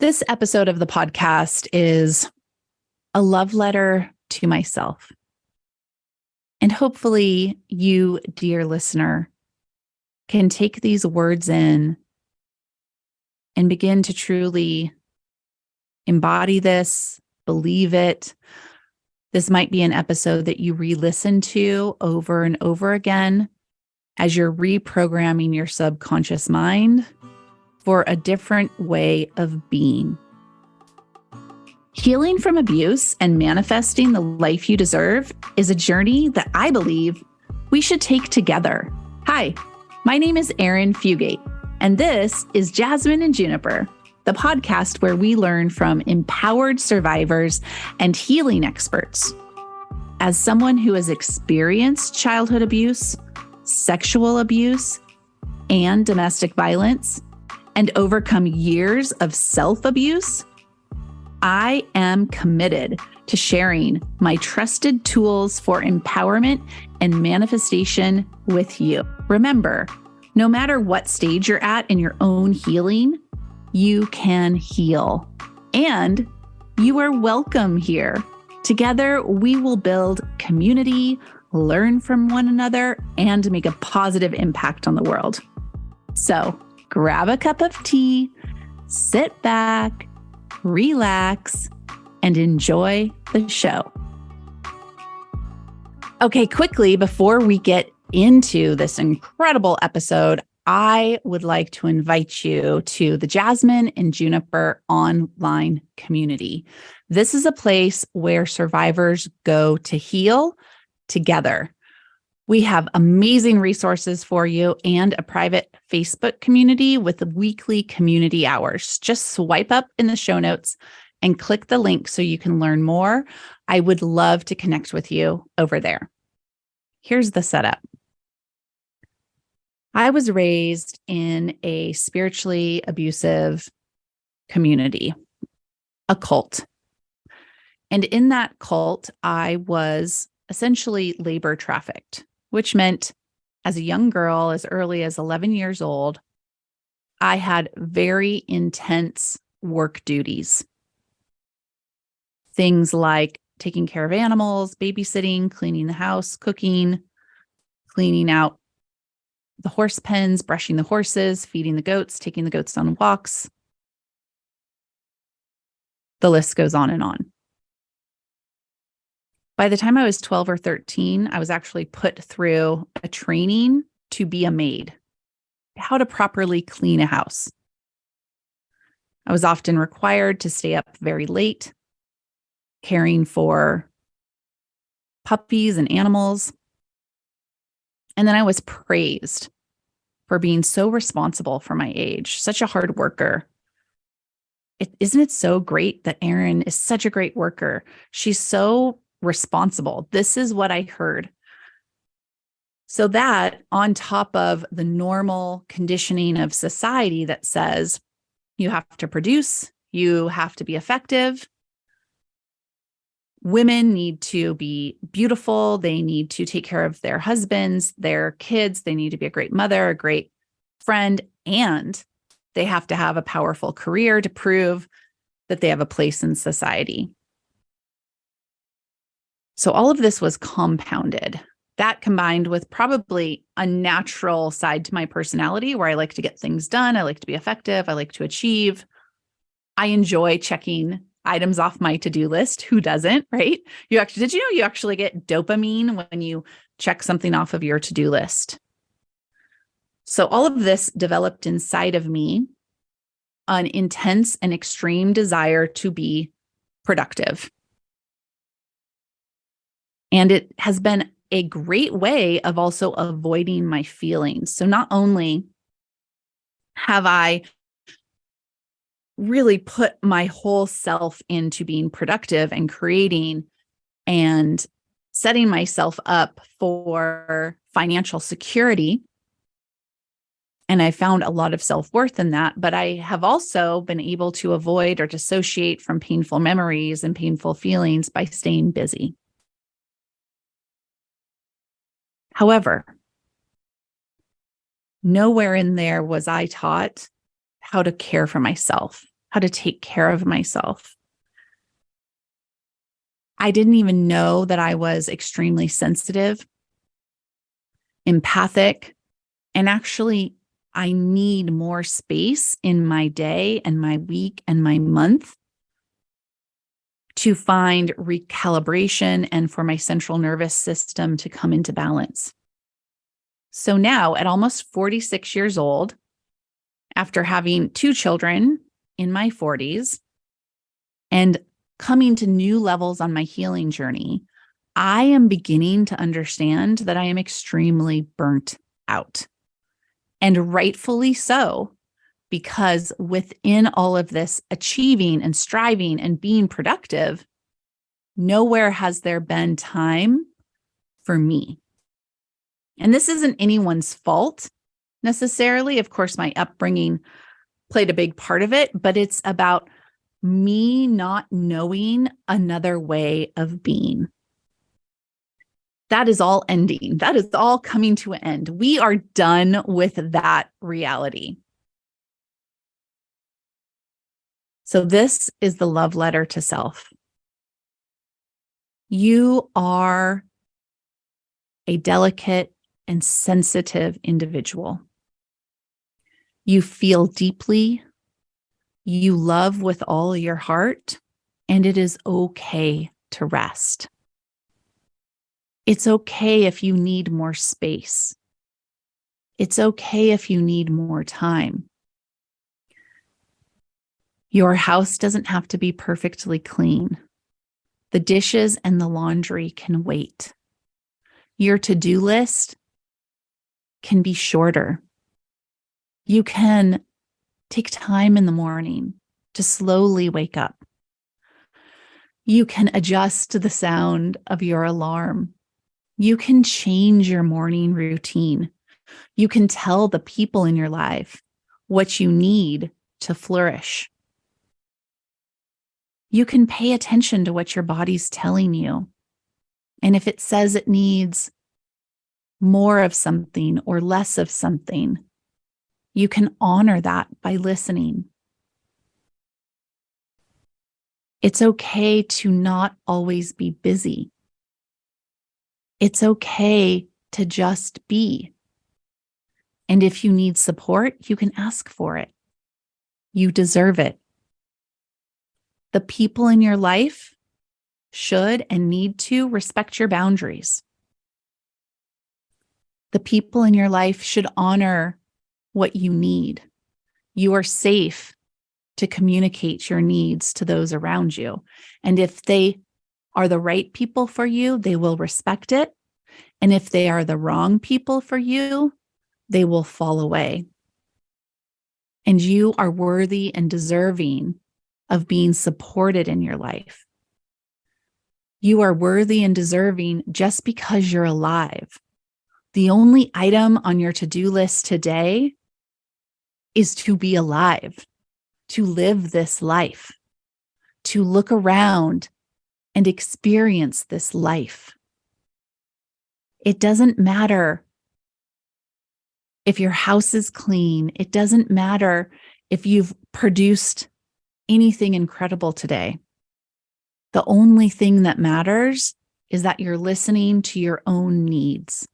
This episode of the podcast is a love letter to myself. And hopefully you, dear listener, can take these words in and begin to truly embody this, believe it. This might be an episode that you re-listen to over and over again as you're reprogramming your subconscious mind for a different way of being. Healing from abuse and manifesting the life you deserve is a journey that I believe we should take together. Hi, my name is Arin Fugate, and this is Jasmine and Juniper, the podcast where we learn from empowered survivors and healing experts. As someone who has experienced childhood abuse, sexual abuse, and domestic violence, and overcome years of self-abuse, I am committed to sharing my trusted tools for empowerment and manifestation with you. Remember, no matter what stage you're at in your own healing, you can heal. And you are welcome here. Together, we will build community, learn from one another, and make a positive impact on the world. So, grab a cup of tea, sit back, relax, and enjoy the show. Okay, quickly, before we get into this incredible episode, I would like to invite you to the Jasmine and Juniper online community. This is a place where survivors go to heal together. We have amazing resources for you and a private Facebook community with weekly community hours. Just swipe up in the show notes and click the link so you can learn more. I would love to connect with you over there. Here's the setup. I was raised in a spiritually abusive community, a cult. And in that cult, I was essentially labor trafficked, which meant as a young girl, as early as 11 years old, I had very intense work duties. Things like taking care of animals, babysitting, cleaning the house, cooking, cleaning out the horse pens, brushing the horses, feeding the goats, taking the goats on walks. The list goes on and on. By the time I was 12 or 13, I was actually put through a training to be a maid, how to properly clean a house. I was often required to stay up very late, caring for puppies and animals. And then I was praised for being so responsible for my age, such a hard worker. Isn't it so great that Arin is such a great worker? She's so responsible. This is what I heard. So that on top of the normal conditioning of society that says you have to produce, you have to be effective. Women need to be beautiful. They need to take care of their husbands, their kids. They need to be a great mother, a great friend, and they have to have a powerful career to prove that they have a place in society. So all of this was compounded. That combined with probably a natural side to my personality where I like to get things done. I like to be effective. I like to achieve. I enjoy checking items off my to-do list. Who doesn't, right? Did you know you actually get dopamine when you check something off of your to-do list? So all of this developed inside of me an intense and extreme desire to be productive. And it has been a great way of also avoiding my feelings. So not only have I really put my whole self into being productive and creating and setting myself up for financial security, and I found a lot of self-worth in that, but I have also been able to avoid or dissociate from painful memories and painful feelings by staying busy. However, nowhere in there was I taught how to care for myself, how to take care of myself. I didn't even know that I was extremely sensitive, empathic, and actually, I need more space in my day and my week and my month to find recalibration and for my central nervous system to come into balance. So now, at almost 46 years old, after having 2 children in my 40s and coming to new levels on my healing journey, I am beginning to understand that I am extremely burnt out. And rightfully so, because within all of this achieving and striving and being productive, nowhere has there been time for me. And this isn't anyone's fault necessarily. Of course, my upbringing played a big part of it, but it's about me not knowing another way of being. That is all ending. That is all coming to an end. We are done with that reality. So this is the love letter to self. You are a delicate and sensitive individual. You feel deeply. You love with all your heart, and it is okay to rest. It's okay if you need more space. It's okay if you need more time. Your house doesn't have to be perfectly clean. The dishes and the laundry can wait. Your to-do list can be shorter. You can take time in the morning to slowly wake up. You can adjust the sound of your alarm. You can change your morning routine. You can tell the people in your life what you need to flourish. You can pay attention to what your body's telling you. And if it says it needs more of something or less of something, you can honor that by listening. It's okay to not always be busy. It's okay to just be. And if you need support, you can ask for it. You deserve it. The people in your life should and need to respect your boundaries. The people in your life should honor what you need. You are safe to communicate your needs to those around you. And if they are the right people for you, they will respect it. And if they are the wrong people for you, they will fall away. And you are worthy and deserving of being supported in your life. You are worthy and deserving just because you're alive. The only item on your to-do list today is to be alive, to live this life, to look around and experience this life. It doesn't matter if your house is clean. It doesn't matter if you've produced anything incredible today. The only thing that matters is that you're listening to your own needs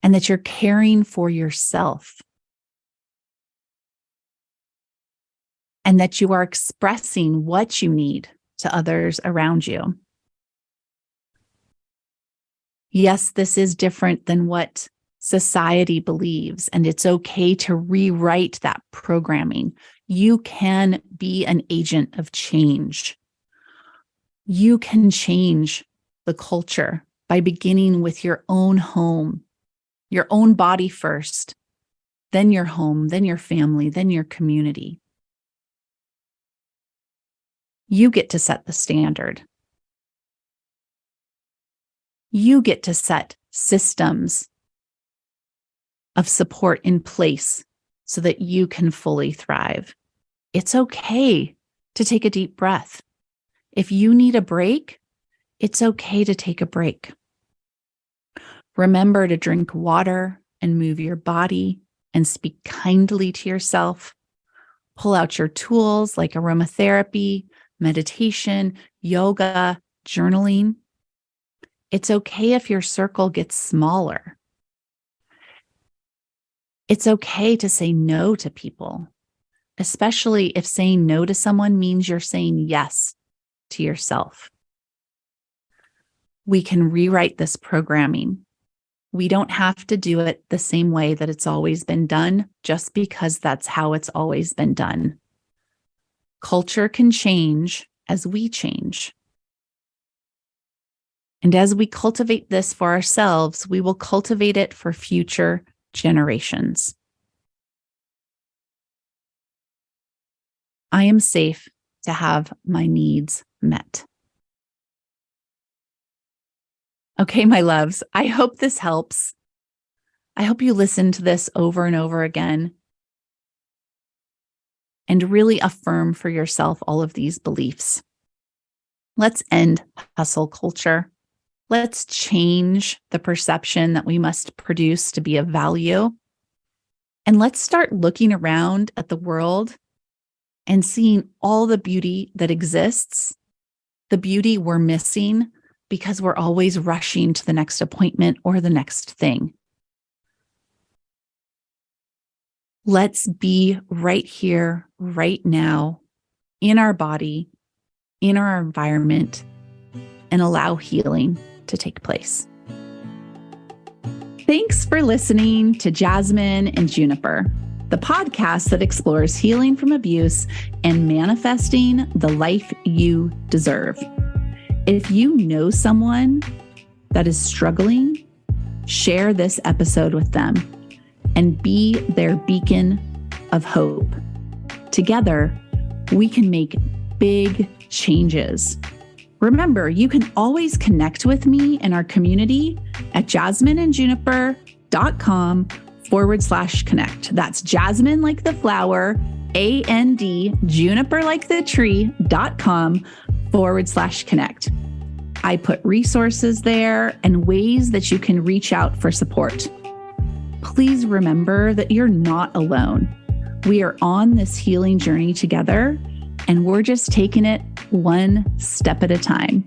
and that you're caring for yourself and that you are expressing what you need to others around you. Yes, this is different than what society believes, and it's okay to rewrite that programming. You can be an agent of change. You can change the culture by beginning with your own home, your own body first, then your home, then your family, then your community. You get to set the standard. You get to set systems of support in place so that you can fully thrive. It's okay to take a deep breath. If you need a break, it's okay to take a break. Remember to drink water and move your body and speak kindly to yourself. Pull out your tools like aromatherapy, meditation, yoga, journaling. It's okay if your circle gets smaller. It's okay to say no to people, especially if saying no to someone means you're saying yes to yourself. We can rewrite this programming. We don't have to do it the same way that it's always been done just because that's how it's always been done. Culture can change as we change. And as we cultivate this for ourselves, we will cultivate it for future generations. I am safe to have my needs met. Okay, my loves, I hope this helps. I hope you listen to this over and over again and really affirm for yourself all of these beliefs. Let's end hustle culture. Let's change the perception that we must produce to be of value. And let's start looking around at the world and seeing all the beauty that exists, the beauty we're missing because we're always rushing to the next appointment or the next thing. Let's be right here, right now, in our body, in our environment, and allow healing to take place. Thanks for listening to Jasmine and Juniper, the podcast that explores healing from abuse and manifesting the life you deserve. If you know someone that is struggling, share this episode with them and be their beacon of hope. Together, we can make big changes. Remember, you can always connect with me in our community at jasmineandjuniper.com/connect. That's Jasmine like the flower, A-N-D, juniper like the tree.com/connect. I put resources there and ways that you can reach out for support. Please remember that you're not alone. We are on this healing journey together, and we're just taking it one step at a time.